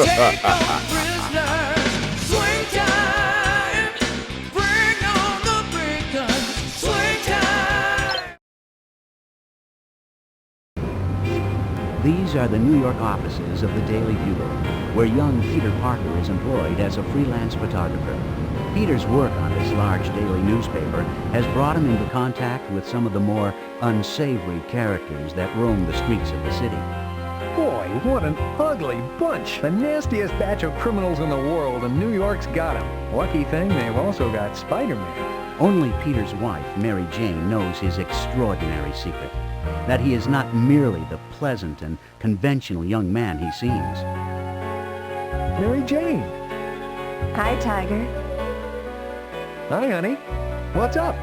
Take on prisoners, swing time. Bring on the big guns, swing time. These are the New York offices of the Daily Bugle, where young Peter Parker is employed as a freelance photographer. Peter's work on this large daily newspaper has brought him into contact with some of the more unsavory characters that roam the streets of the city. Boy, what an ugly bunch. The nastiest batch of criminals in the world, and New York's got them. Lucky thing, they've also got Spider-Man. Only Peter's wife, Mary Jane, knows his extraordinary secret, that he is not merely the pleasant and conventional young man he seems. Mary Jane. Hi, Tiger. Hi, honey. What's up?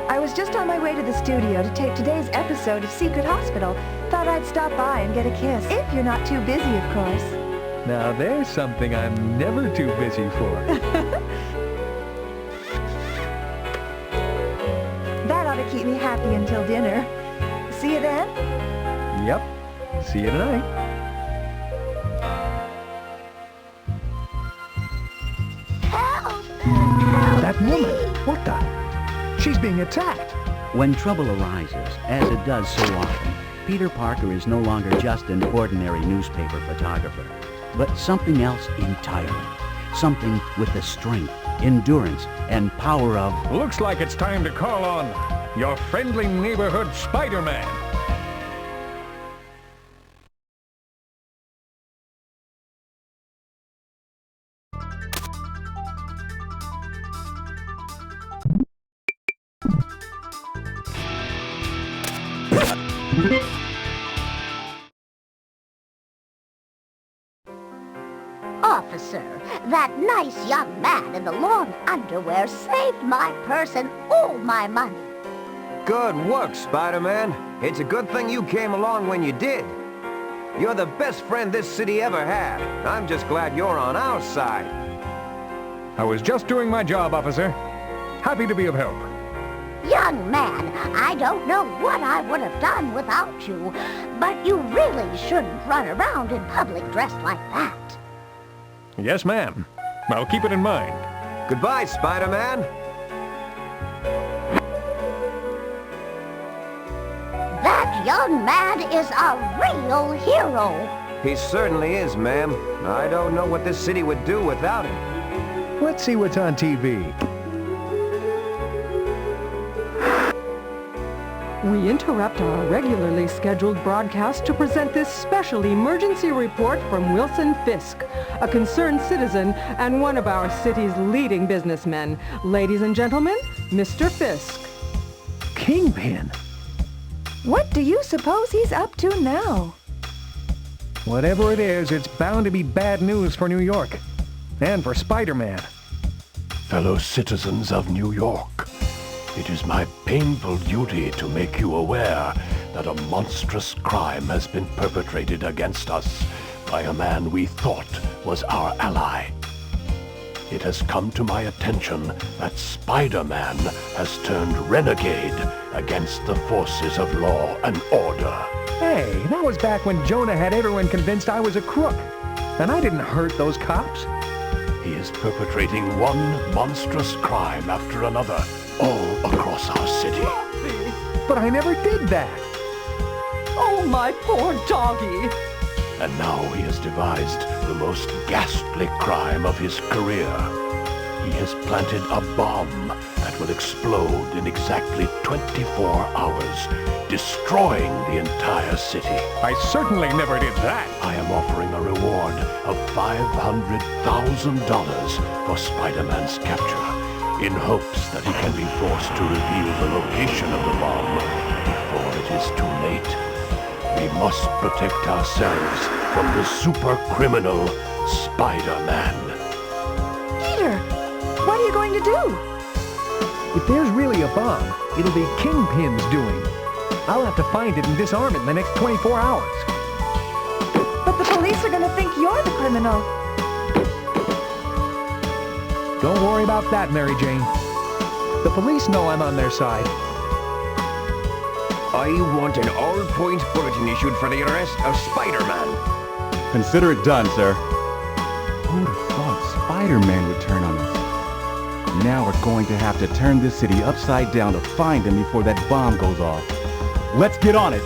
I was just on my way to the studio to tape today's episode of Secret Hospital. Thought I'd stop by and get a kiss. If you're not too busy, of course. Now there's something I'm never too busy for. That ought to keep me happy until dinner. See you then? Yep. See you tonight. Help! That woman! What the? She's being attacked! When trouble arises, as it does so often, Peter Parker is no longer just an ordinary newspaper photographer, but something else entirely. Something with the strength, endurance, and power of... Looks like it's time to call on your friendly neighborhood Spider-Man. Officer, that nice young man in the long underwear saved my purse and all my money. Good work, Spider-Man. It's a good thing you came along when you did. You're the best friend this city ever had. I'm just glad you're on our side. I was just doing my job, officer. Happy to be of help. Young man, I don't know what I would have done without you, but you really shouldn't run around in public dressed like that. Yes, ma'am. I'll keep it in mind. Goodbye, Spider-Man. That young man is a real hero. He certainly is, ma'am. I don't know what this city would do without him. Let's see what's on TV. We interrupt our regularly scheduled broadcast to present this special emergency report from Wilson Fisk, a concerned citizen and one of our city's leading businessmen. Ladies and gentlemen, Mr. Fisk. Kingpin? What do you suppose he's up to now? Whatever it is, it's bound to be bad news for New York. And for Spider-Man. Fellow citizens of New York, it is my painful duty to make you aware that a monstrous crime has been perpetrated against us by a man we thought was our ally. It has come to my attention that Spider-Man has turned renegade against the forces of law and order. Hey, that was back when Jonah had everyone convinced I was a crook. And I didn't hurt those cops. He is perpetrating one monstrous crime after another all across our city. But I never did that. Oh, my poor doggy. And now he has devised the most ghastly crime of his career. He has planted a bomb that will explode in exactly 24 hours, destroying the entire city. I certainly never did that. I am offering a reward of $500,000 for Spider-Man's capture, in hopes that he can be forced to reveal the location of the bomb before it is too late. We must protect ourselves from the super criminal Spider-Man. Peter, what are you going to do? If there's really a bomb, it'll be Kingpin's doing. I'll have to find it and disarm it in the next 24 hours. But the police are going to think you're the criminal. Don't worry about that, Mary Jane. The police know I'm on their side. I want an all-point bulletin issued for the arrest of Spider-Man. Consider it done, sir. Who'd have thought Spider-Man would turn on us? Now we're going to have to turn this city upside down to find him before that bomb goes off. Let's get on it!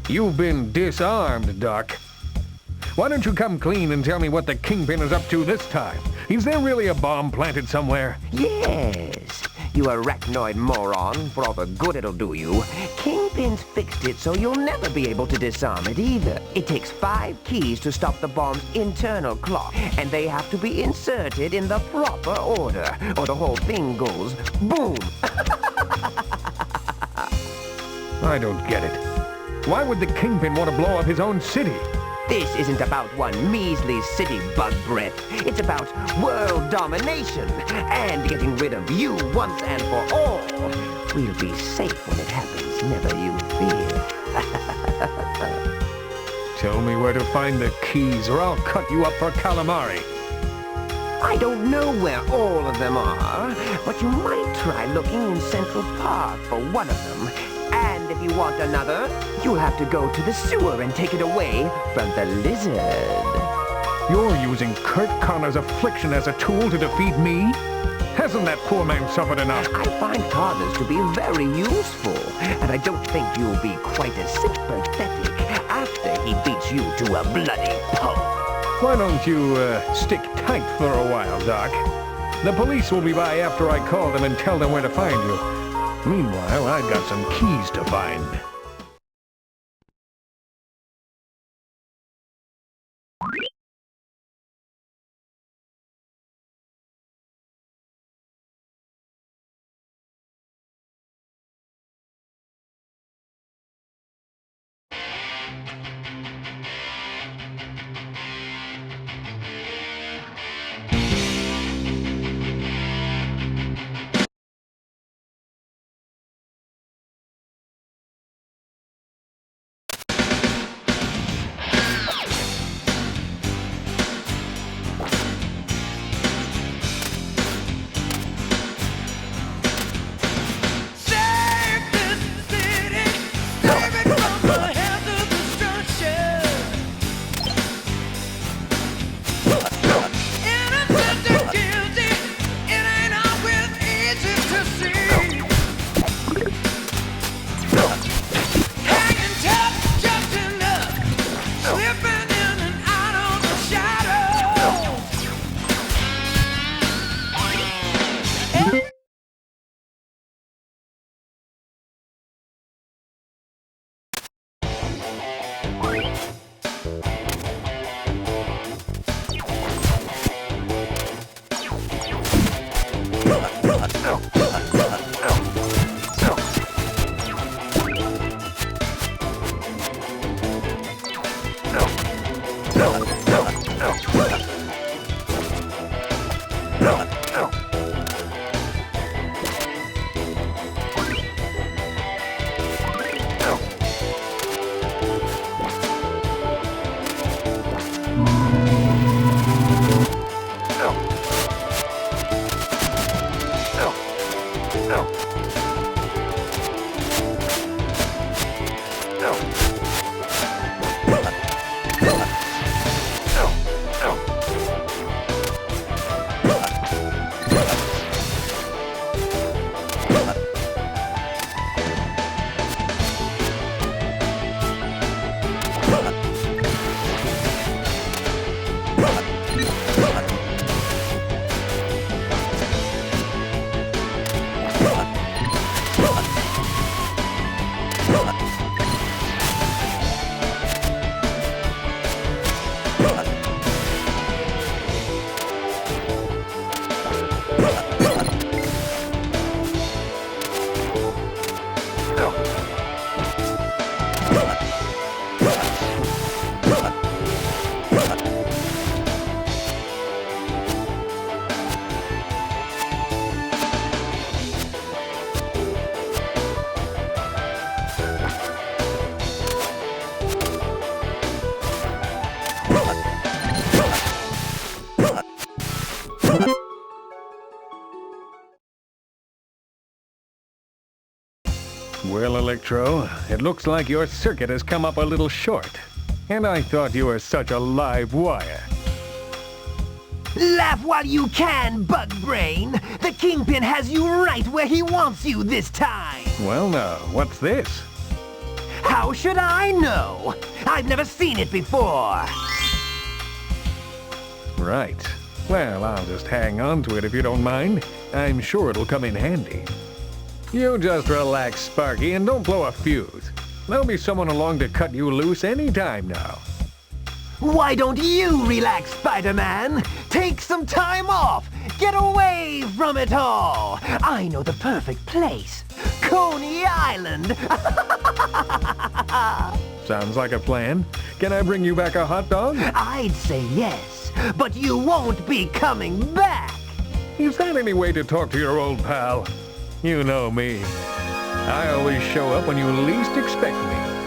You've been disarmed, Doc. Why don't you come clean and tell me what the Kingpin is up to this time? Is there really a bomb planted somewhere? Yes, you arachnoid moron, for all the good it'll do you. Kingpin's fixed it so you'll never be able to disarm it either. It takes 5 keys to stop the bomb's internal clock, and they have to be inserted in the proper order, or the whole thing goes boom. I don't get it. Why would the Kingpin want to blow up his own city? This isn't about one measly city bug breath. It's about world domination and getting rid of you once and for all. We'll be safe when it happens, never you fear. Tell me where to find the keys or I'll cut you up for calamari. I don't know where all of them are, but you might try looking in Central Park for one of them. And if you want another, you'll have to go to the sewer and take it away from the lizard. You're using Kurt Connor's affliction as a tool to defeat me? Hasn't that poor man suffered enough? I find Connors to be very useful, and I don't think you'll be quite as sympathetic after he beats you to a bloody pulp. Why don't you, stick tight for a while, Doc? The police will be by after I call them and tell them where to find you. Meanwhile, I've got some keys to find. Save this city, save it from the hands of destruction. Innocent and guilty, it ain't always easy to see. Hanging tough just enough, slipping in and out of the shadows. Well, Electro, it looks like your circuit has come up a little short. And I thought you were such a live wire. Laugh while you can, bug brain. The Kingpin has you right where he wants you this time. Well now, what's this? Ha How should I know? I've never seen it before. Right. Well, I'll just hang on to it if you don't mind. I'm sure it'll come in handy. You just relax, Sparky, and don't blow a fuse. There'll be someone along to cut you loose any time now. Why don't you relax, Spider-Man? Take some time off. Get away from it all. I know the perfect place. Coney Island. Sounds like a plan. Can I bring you back a hot dog? I'd say yes, but you won't be coming back. Is that any way to talk to your old pal? You know me. I always show up when you least expect me.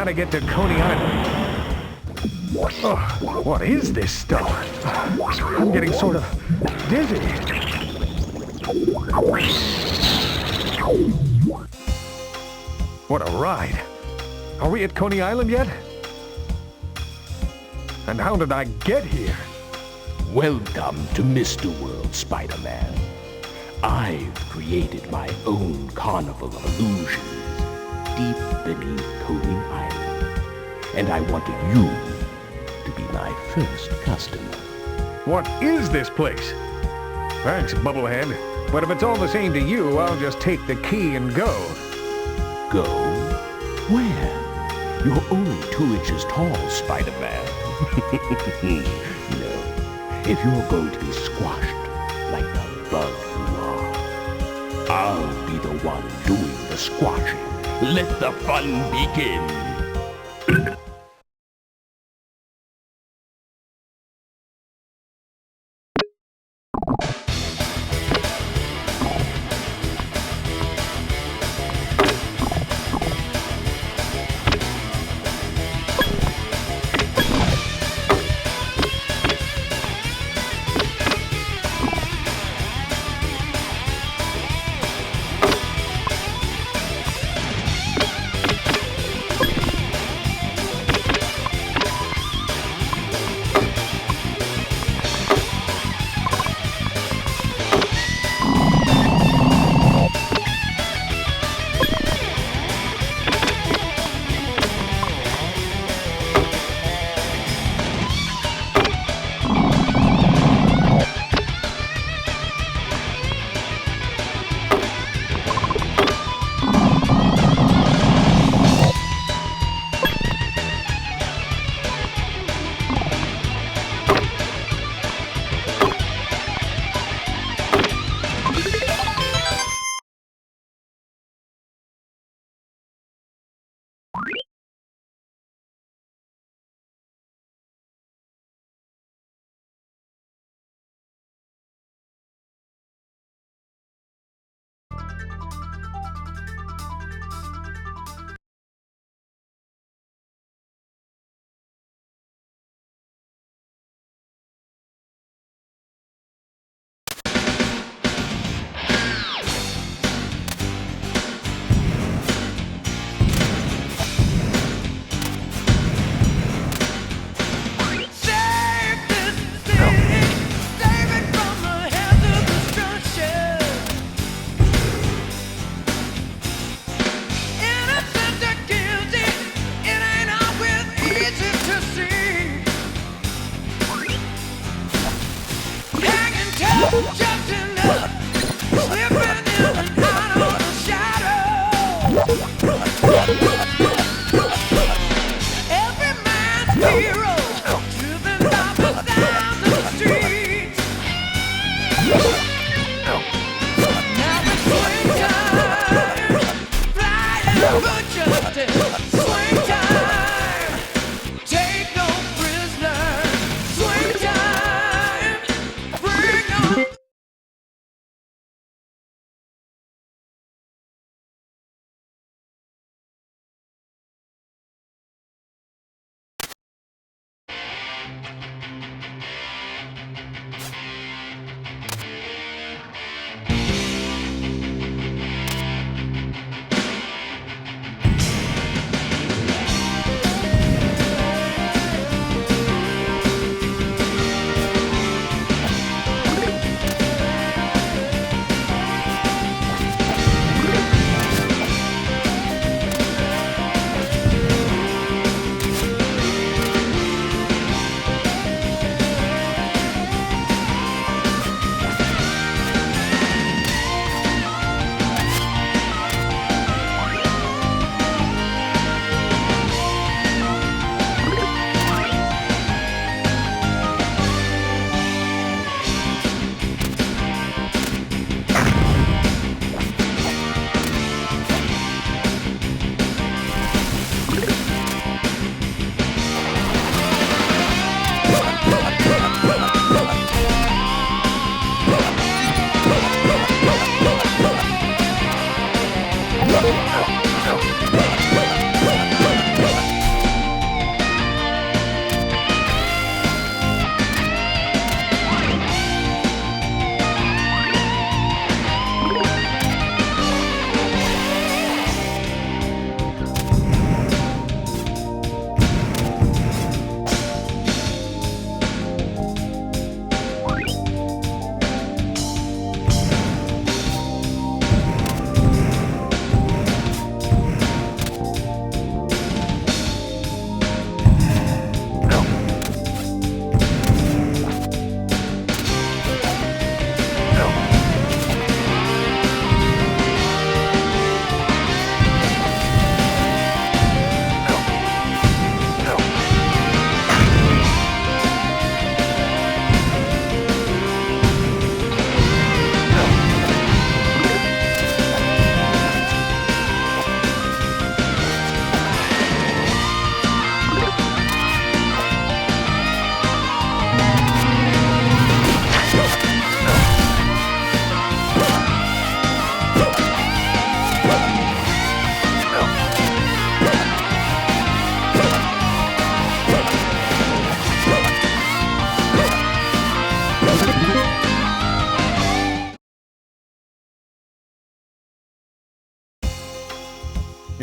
how to get to Coney Island. Oh, what is this stuff? I'm getting sort of dizzy. What a ride. Are we at Coney Island yet? And how did I get here? Welcome to Mr. World, Spider-Man. I've created my own carnival of illusions deep beneath Coney Island. And I wanted you to be my first customer. What is this place? Thanks, Bubblehead. But if it's all the same to you, I'll just take the key and go. Go? Where? You're only 2 inches tall, Spider-Man. No. If you're going to be squashed like the bug you are, I'll be the one doing the squashing. Let the fun begin.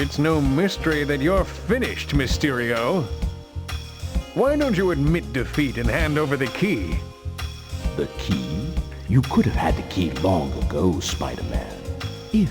It's no mystery that you're finished, Mysterio. Why don't you admit defeat and hand over the key? The key? You could have had the key long ago, Spider-Man. If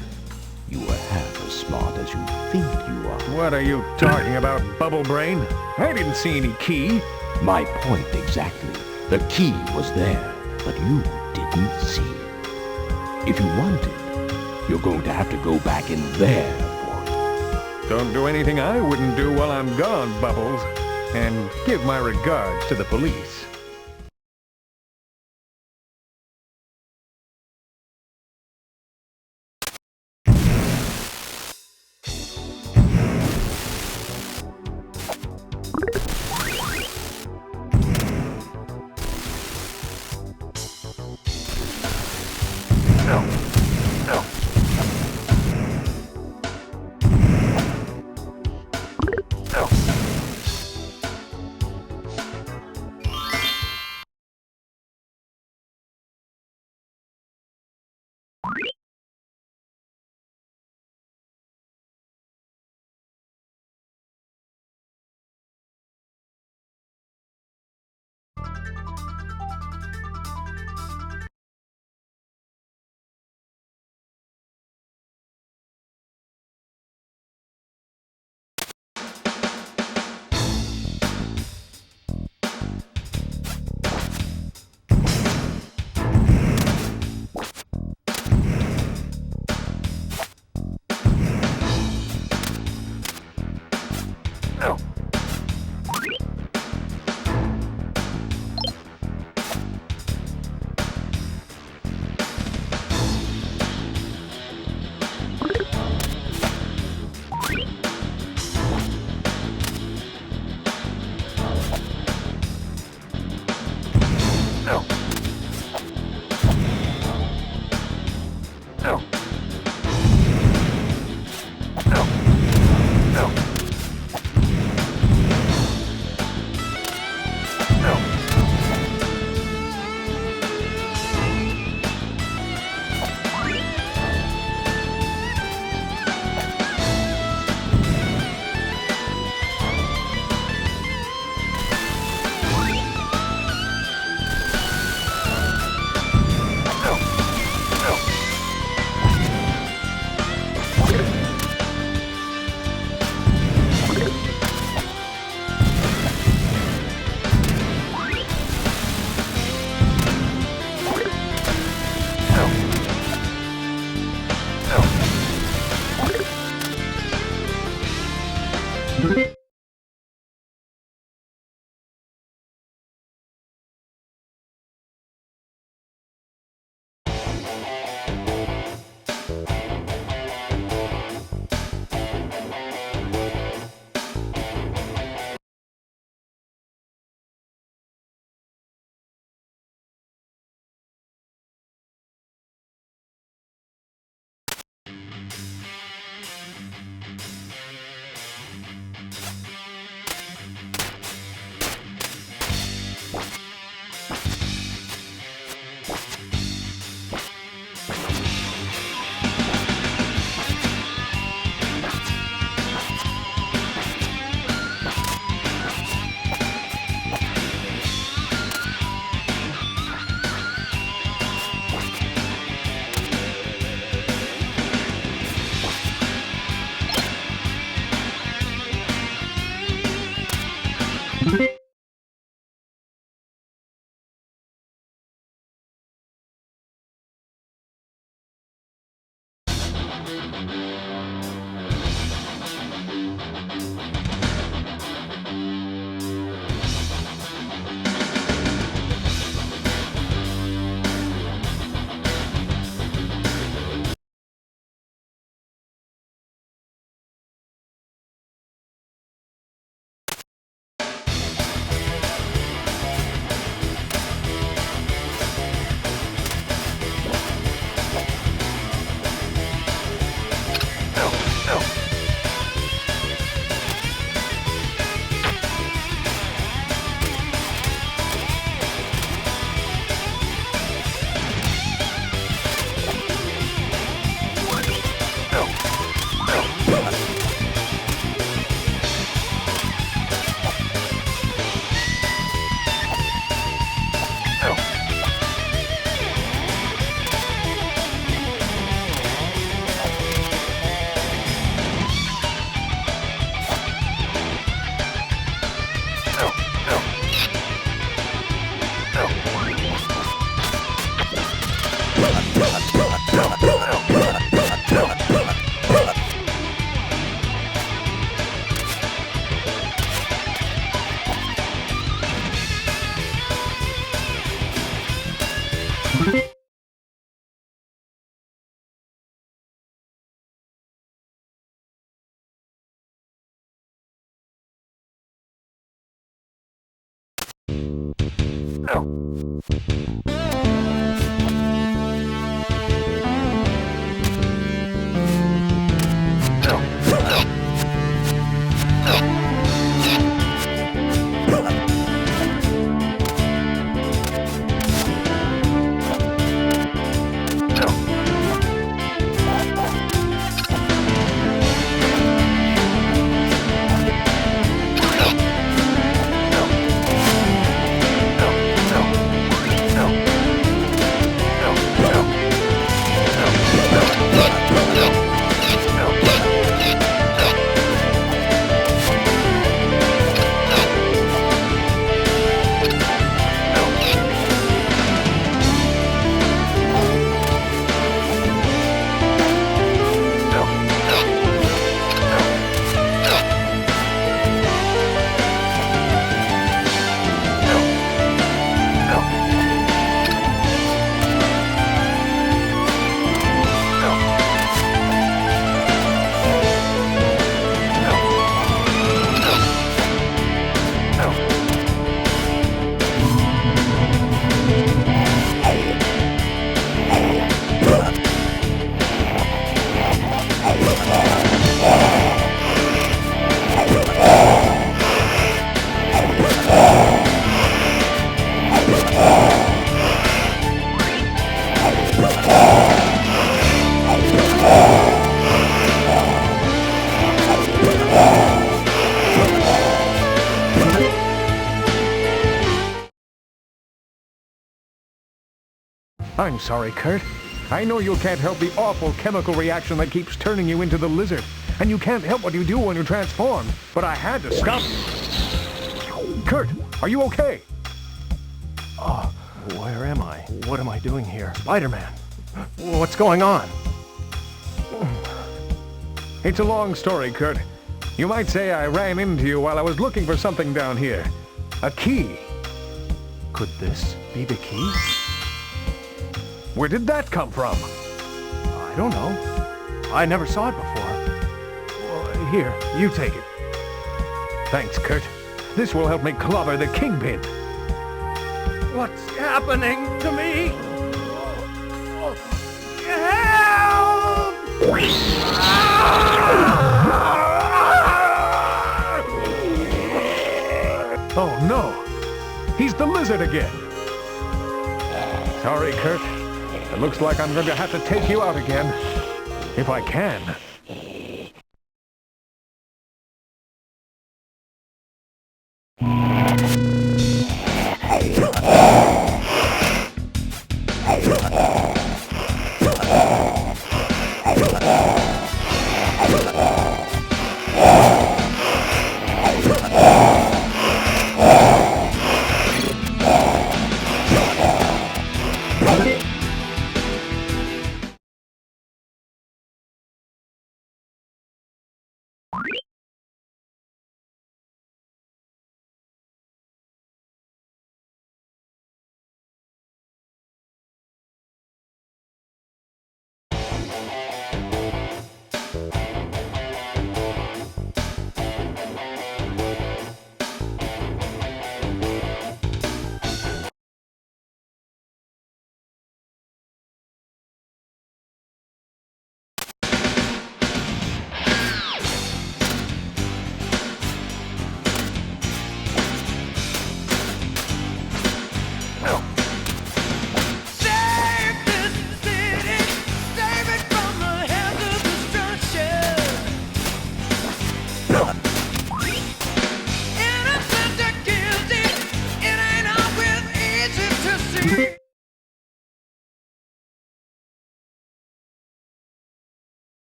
you were half as smart as you think you are. What are you talking about, Bubble Brain? I didn't see any key. My point exactly. The key was there, but you didn't see it. If you want it, you're going to have to go back in there for it. Don't do anything I wouldn't do while I'm gone, Bubbles. And give my regards to the police. I'm sorry, Kurt. I know you can't help the awful chemical reaction that keeps turning you into the lizard, and you can't help what you do when you transform, but I had to stop you. Kurt, are you okay? Oh, where am I? What am I doing here? Spider-Man! What's going on? It's a long story, Kurt. You might say I ran into you while I was looking for something down here. A key. Could this be the key? Where did that come from? I don't know. I never saw it before. Well, here, you take it. Thanks, Kurt. This will help me clobber the Kingpin. What's happening to me? Oh no! He's the lizard again! Sorry, Kurt. It looks like I'm going to have to take you out again. If I can.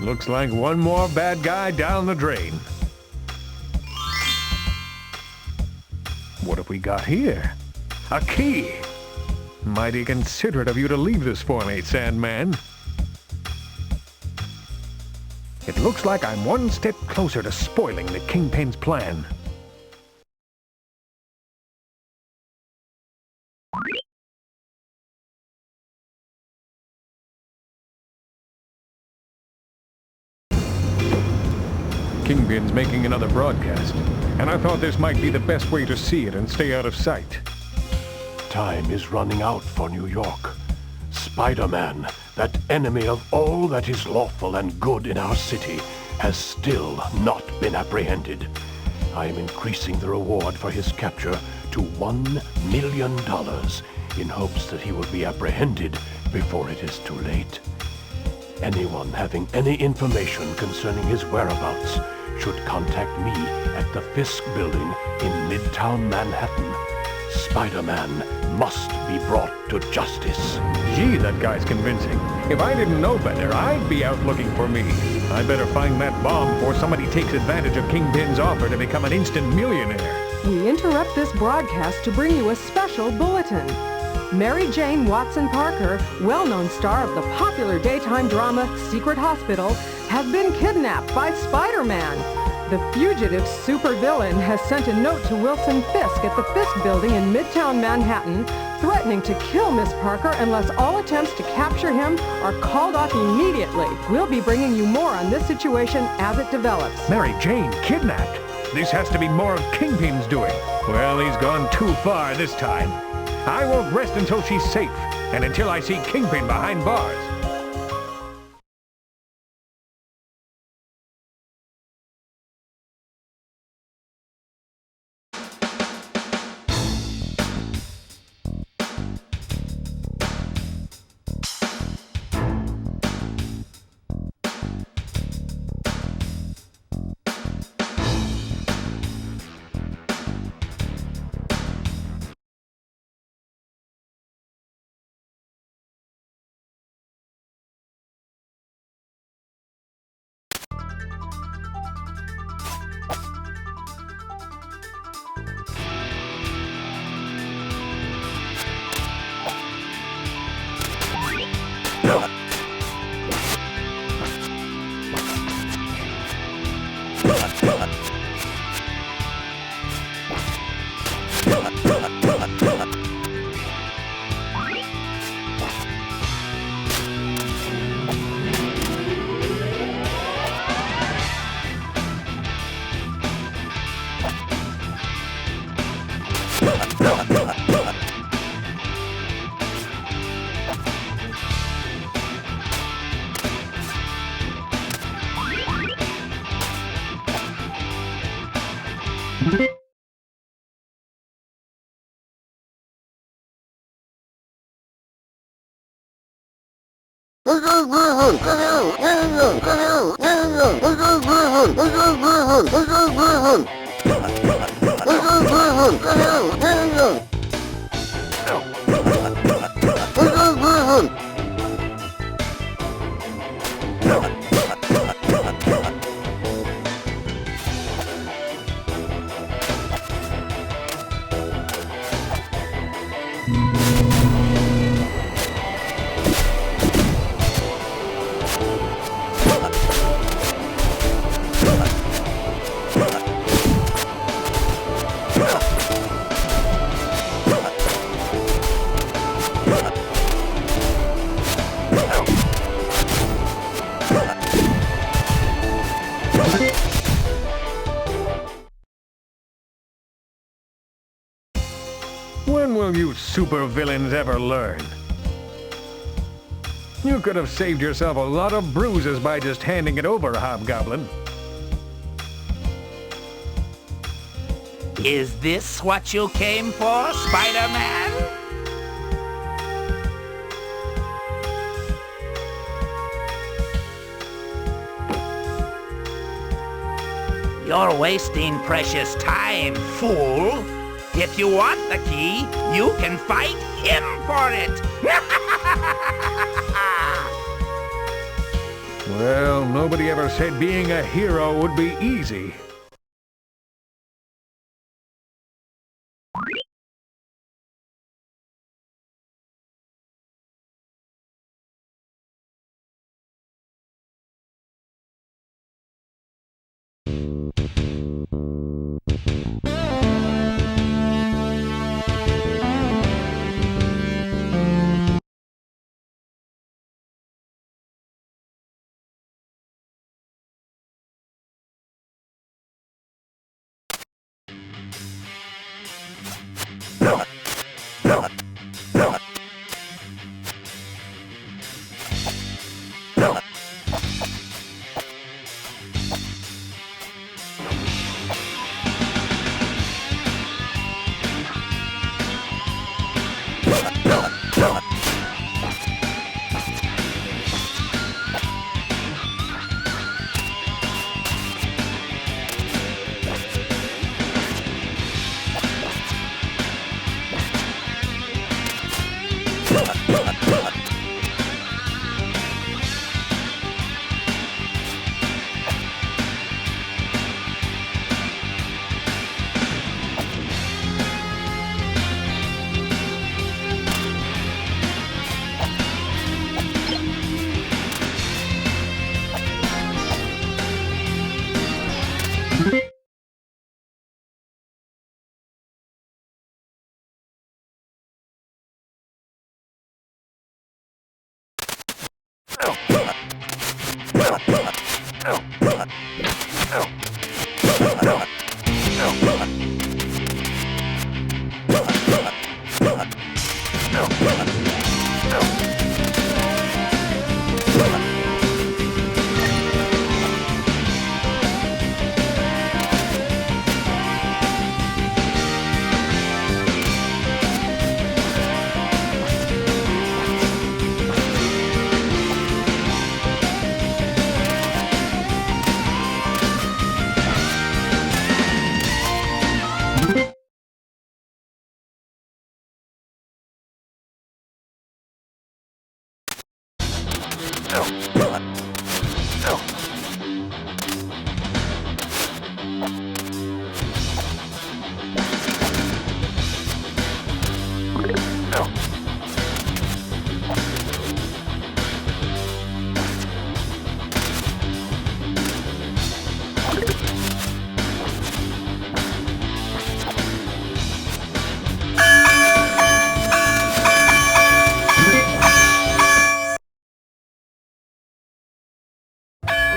Looks like one more bad guy down the drain. What have we got here? A key! Mighty considerate of you to leave this for me, Sandman. It looks like I'm one step closer to spoiling the Kingpin's plan. Kingpin's making another broadcast, and I thought this might be the best way to see it and stay out of sight. Time is running out for New York. Spider-Man, that enemy of all that is lawful and good in our city, has still not been apprehended. I am increasing the reward for his capture to $1 million in hopes that he will be apprehended before it is too late. Anyone having any information concerning his whereabouts should contact me at the Fisk Building in Midtown Manhattan. Spider-Man must be brought to justice. Gee, that guy's convincing. If I didn't know better, I'd be out looking for me. I better find that bomb before somebody takes advantage of Kingpin's offer to become an instant millionaire. We interrupt this broadcast to bring you a special bulletin. Mary Jane Watson Parker, well-known star of the popular daytime drama Secret Hospital, has been kidnapped by Spider-Man. The fugitive supervillain has sent a note to Wilson Fisk at the Fisk Building in Midtown Manhattan, threatening to kill Miss Parker unless all attempts to capture him are called off immediately. We'll be bringing you more on this situation as it develops. Mary Jane kidnapped? This has to be more of Kingpin's doing. Well, he's gone too far this time. I won't rest until she's safe, and until I see Kingpin behind bars. When will you supervillains ever learn? You could have saved yourself a lot of bruises by just handing it over, Hobgoblin. Is this what you came for, Spider-Man? You're wasting precious time, fool. If you want the key, you can fight him for it. Well, nobody ever said being a hero would be easy.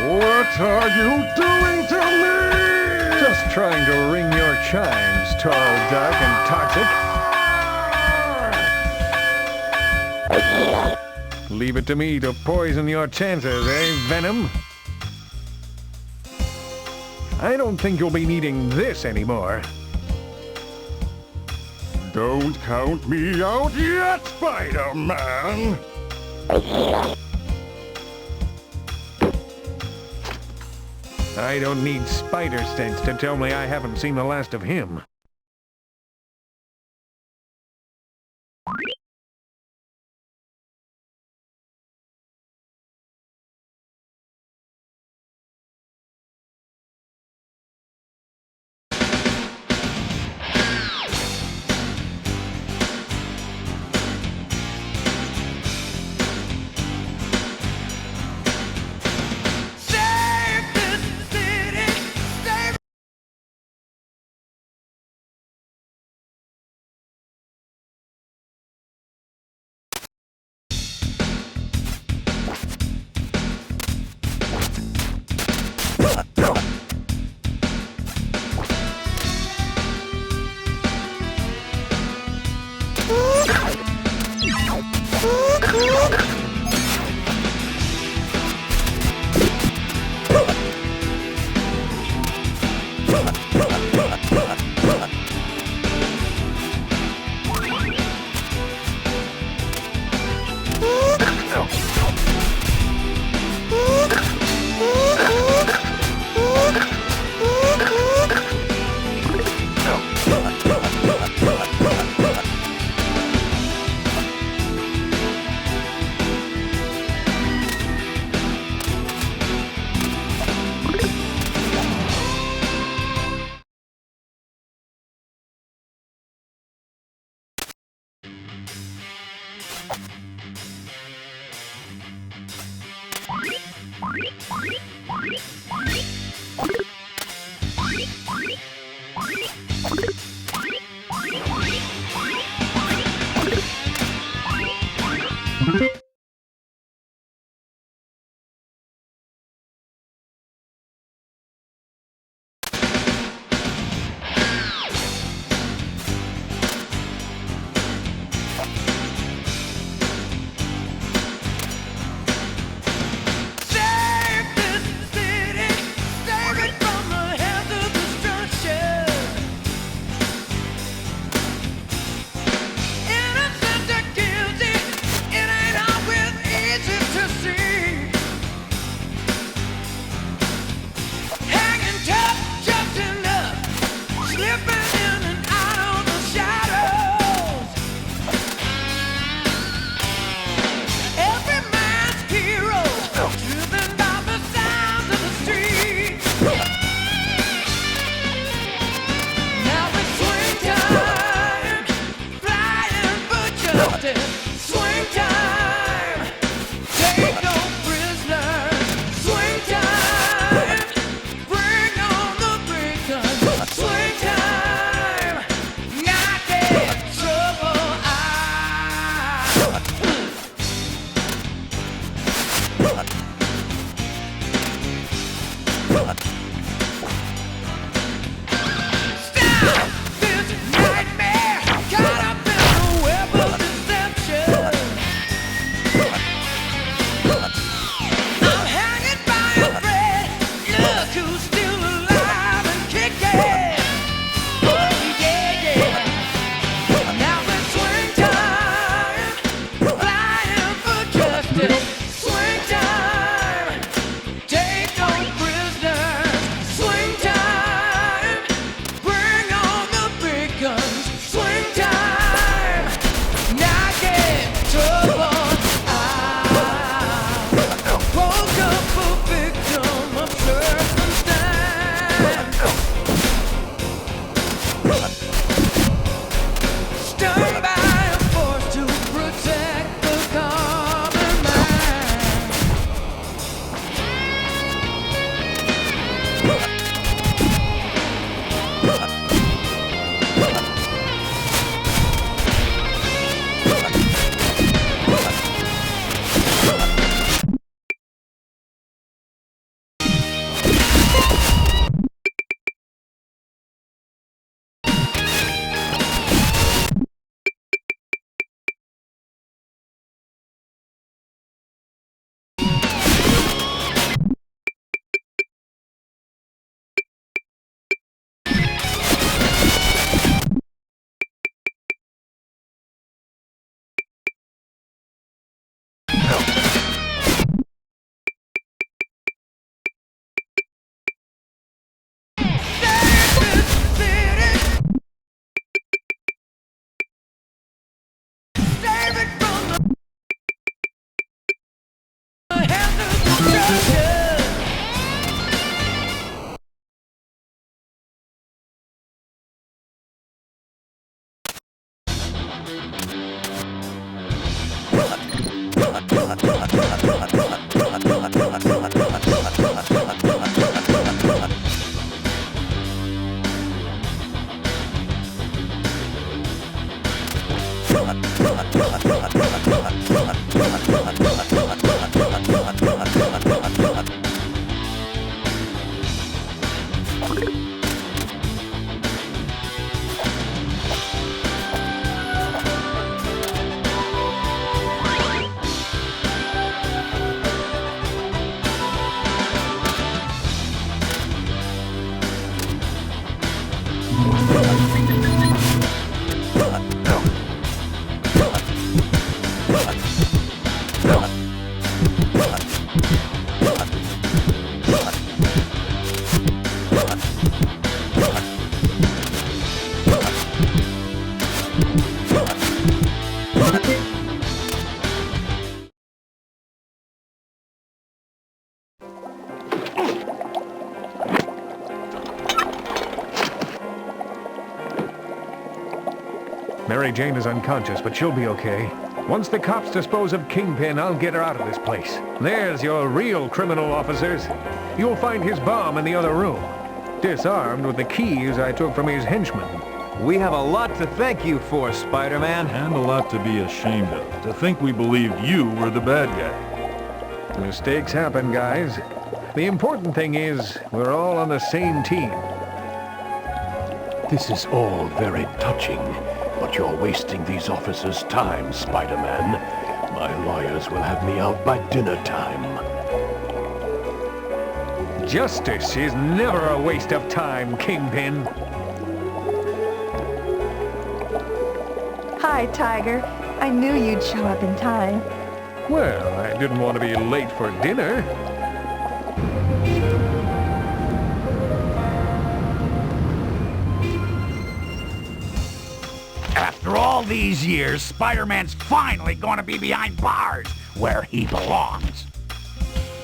What are you doing to me? Just trying to ring your chimes, tall, dark, and toxic. Leave it to me to poison your chances, eh, Venom? I don't think you'll be needing this anymore. Don't count me out yet, Spider-Man! I don't need spider sense to tell me I haven't seen the last of him. Save this city, save Save this city, Mary Jane is unconscious, but she'll be okay. Once the cops dispose of Kingpin, I'll get her out of this place. There's your real criminal, officers. You'll find his bomb in the other room, disarmed with the keys I took from his henchmen. We have a lot to thank you for, Spider-Man. And a lot to be ashamed of. To think we believed you were the bad guy. Mistakes happen, guys. The important thing is, we're all on the same team. This is all very touching, but you're wasting these officers' time, Spider-Man. My lawyers will have me out by dinner time. Justice is never a waste of time, Kingpin. Hi, Tiger. I knew you'd show up in time. Well, I didn't want to be late for dinner. After all these years, Spider-Man's finally gonna be behind bars, where he belongs.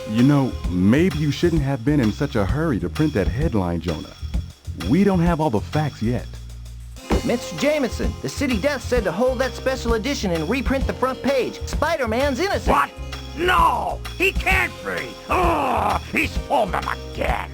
You know, maybe you shouldn't have been in such a hurry to print that headline, Jonah. We don't have all the facts yet. Mr. Jameson, the city desk said to hold that special edition and reprint the front page. Spider-Man's innocent. What? No! He can't be! Oh, he's fooled them again!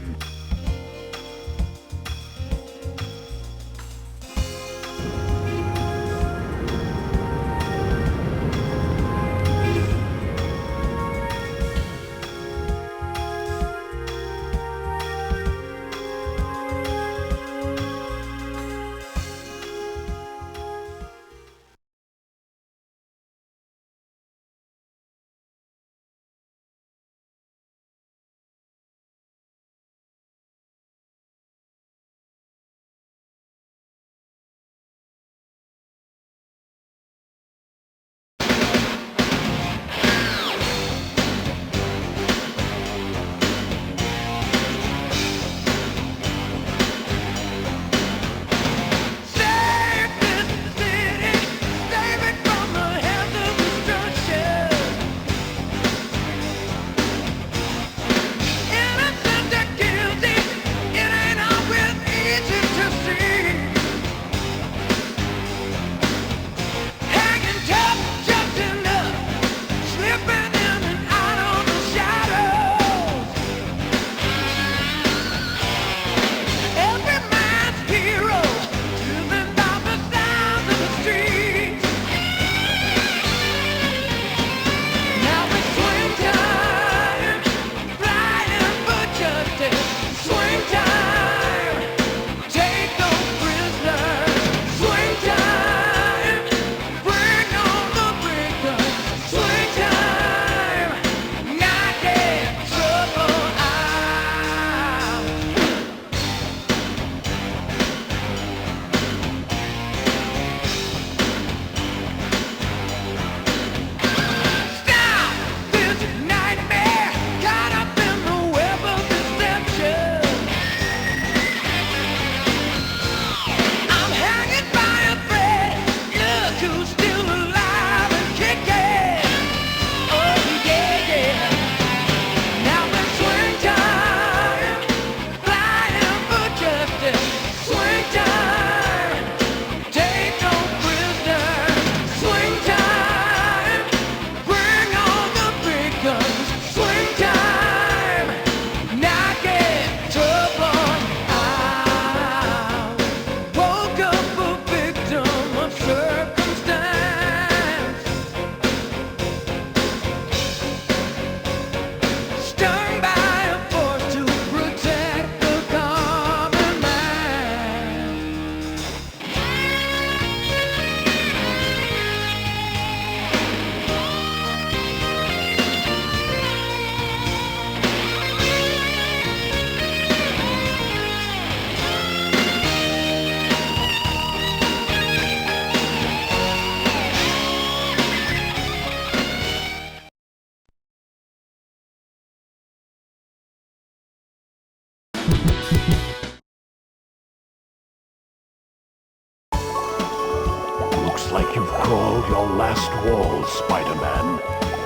Looks like you've crawled your last wall, Spider-Man.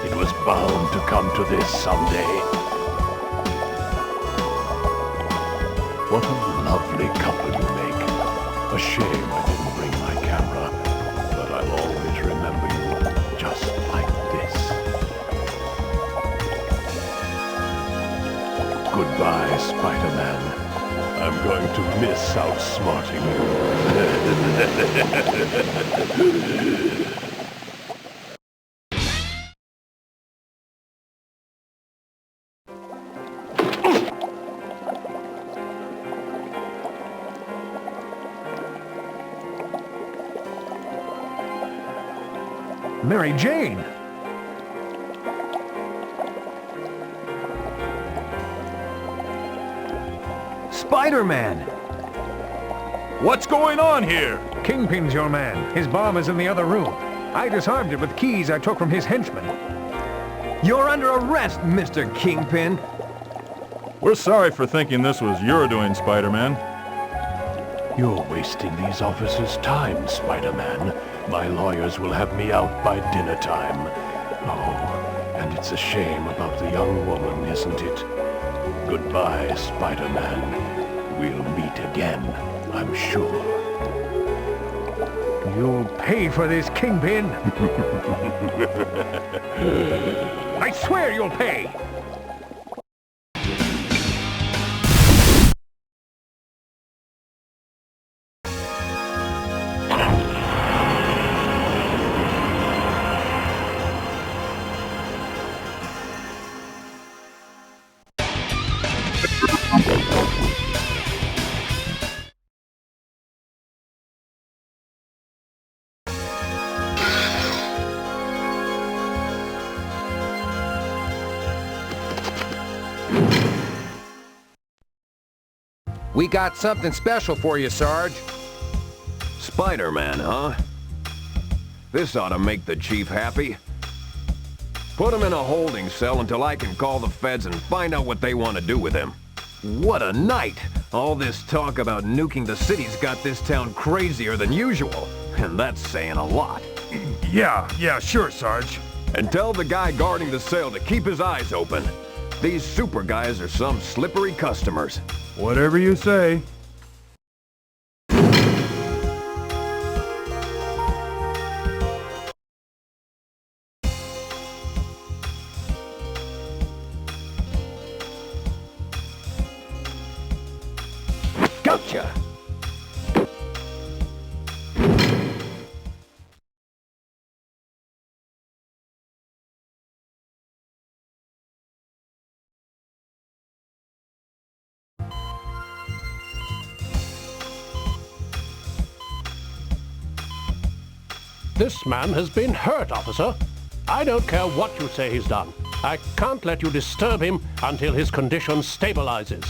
It was bound to come to this someday. What a lovely couple you make. A shame I didn't bring my camera. Goodbye, Spider-Man. I'm going to miss outsmarting you. Mary Jane! Spider-Man! What's going on here? Kingpin's your man. His bomb is in the other room. I disarmed it with keys I took from his henchmen. You're under arrest, Mr. Kingpin! We're sorry for thinking this was your doing, Spider-Man. You're wasting these officers' time, Spider-Man. My lawyers will have me out by dinner time. Oh, and it's a shame about the young woman, isn't it? Goodbye, Spider-Man. We'll meet again, I'm sure. You'll pay for this, Kingpin! I swear you'll pay! We got something special for you, Sarge. Spider-Man, huh? This ought to make the chief happy. Put him in a holding cell until I can call the feds and find out what they want to do with him. What a night! All this talk about nuking the city's got this town crazier than usual. And that's saying a lot. Yeah, sure, Sarge. And tell the guy guarding the cell to keep his eyes open. These super guys are some slippery customers. Whatever you say. Gotcha! This man has been hurt, officer. I don't care what you say he's done. I can't let you disturb him until his condition stabilizes.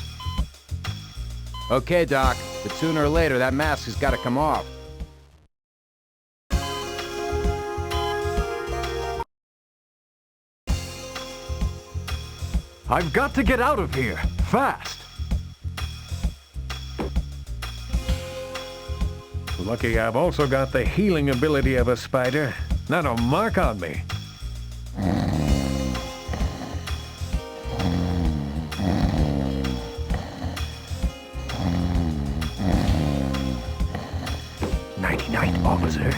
Okay, Doc, but sooner or later that mask has got to come off. I've got to get out of here, fast! Lucky I've also got the healing ability of a spider. Not a mark on me. Nighty-night, officer.